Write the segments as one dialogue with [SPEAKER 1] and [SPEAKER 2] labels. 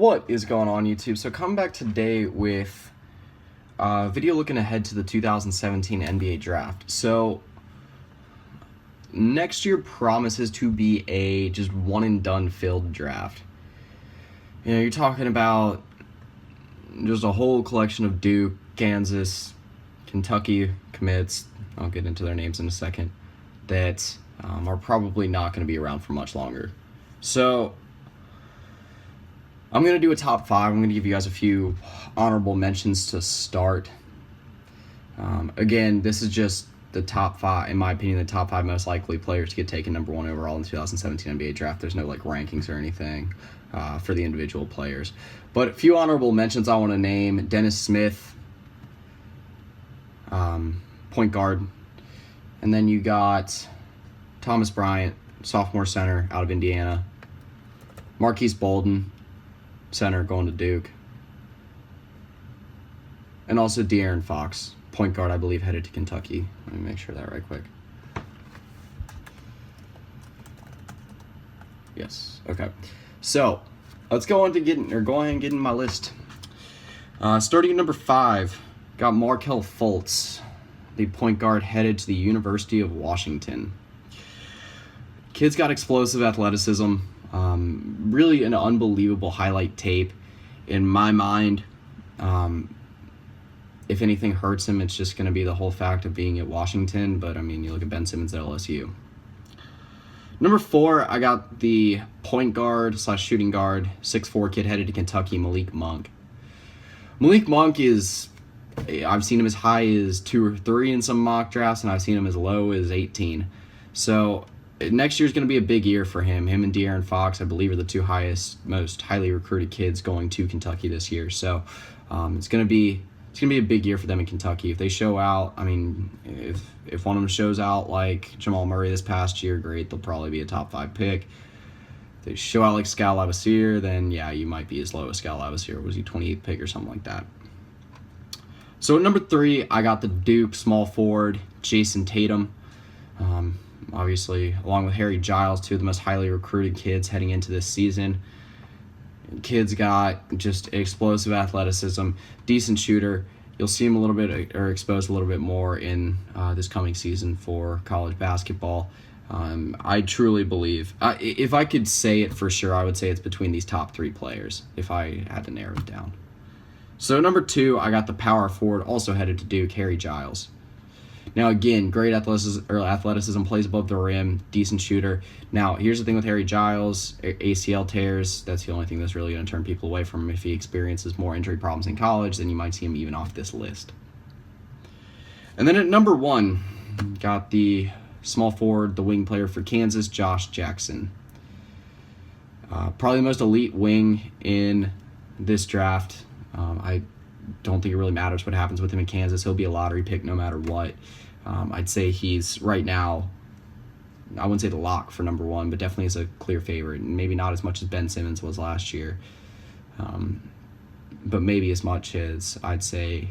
[SPEAKER 1] What is going on, YouTube? So coming back today with a video looking ahead to the 2017 NBA draft. So next year promises to be a just one and done filled draft. You know, you're talking about just a whole collection of Duke, Kansas, Kentucky commits, I'll get into their names in a second, that are probably not going to be around for much longer. So I'm going to do a top 5. I'm going to give you guys a few honorable mentions to start. Again, this is just the top 5, in my opinion, the top 5 most likely players to get taken number 1 overall in the 2017 NBA draft. There's no rankings or anything for the individual players. But a few honorable mentions I want to name: Dennis Smith, point guard. And then you got Thomas Bryant, sophomore center out of Indiana. Marquise Bolden, center going to Duke. And also De'Aaron Fox, point guard, I believe, headed to Kentucky. Let me make sure that right quick. Yes, okay. So let's go ahead and get in my list. Starting at number 5, got Markelle Fultz, the point guard headed to the University of Washington. Kid's got explosive athleticism. Really an unbelievable highlight tape. In my mind, if anything hurts him, it's just going to be the whole fact of being at Washington. But, I mean, you look at Ben Simmons at LSU. Number 4, I got the point guard / shooting guard, 6'4" kid headed to Kentucky, Malik Monk. Malik Monk is, I've seen him as high as 2 or 3 in some mock drafts, and I've seen him as low as 18. So next year's going to be a big year for him. Him and De'Aaron Fox, I believe, are the 2 most highly recruited kids going to Kentucky this year. So it's going to be a big year for them in Kentucky. If they show out, I mean, if one of them shows out like Jamal Murray this past year, great. They'll probably be a top 5 pick. If they show out like Skal Labissiere, then yeah, you might be as low as Skal Labissiere. Was he 28th pick or something like that? So at number 3, I got the Duke small forward, Jayson Tatum. Obviously, along with Harry Giles, 2 of the most highly recruited kids heading into this season. Kid's got just explosive athleticism, decent shooter. You'll see him a little bit, or exposed a little bit more in this coming season for college basketball. I truly believe, if I could say it for sure, I would say it's between these top 3 players, if I had to narrow it down. So number 2, I got the power forward, also headed to Duke, Harry Giles. Now, again, great athleticism, plays above the rim, decent shooter. Now, here's the thing with Harry Giles, ACL tears. That's the only thing that's really going to turn people away from him. If he experiences more injury problems in college, then you might see him even off this list. And then at number 1, got the small forward, the wing player for Kansas, Josh Jackson. Probably the most elite wing in this draft. I don't think it really matters what happens with him in Kansas. He'll be a lottery pick no matter what. I'd say he's right now, I wouldn't say the lock for number 1, but definitely is a clear favorite. And maybe not as much as Ben Simmons was last year, but maybe as much as I'd say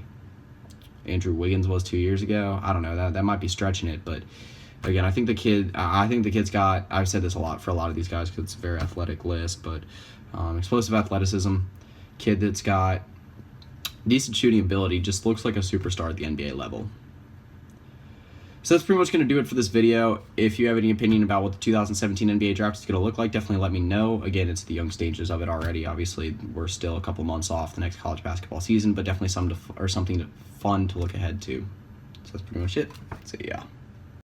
[SPEAKER 1] Andrew Wiggins was 2 years ago. I don't know. That might be stretching it, but again, I think the kid's got, I've said this a lot for a lot of these guys because it's a very athletic list, but explosive athleticism, kid that's got decent shooting ability, just looks like a superstar at the NBA level. So that's pretty much going to do it for this video. If you have any opinion about what the 2017 NBA draft is going to look like, definitely let me know. Again, it's the young stages of it already. Obviously, we're still a couple months off the next college basketball season, but definitely something fun to look ahead to. So that's pretty much it. So yeah.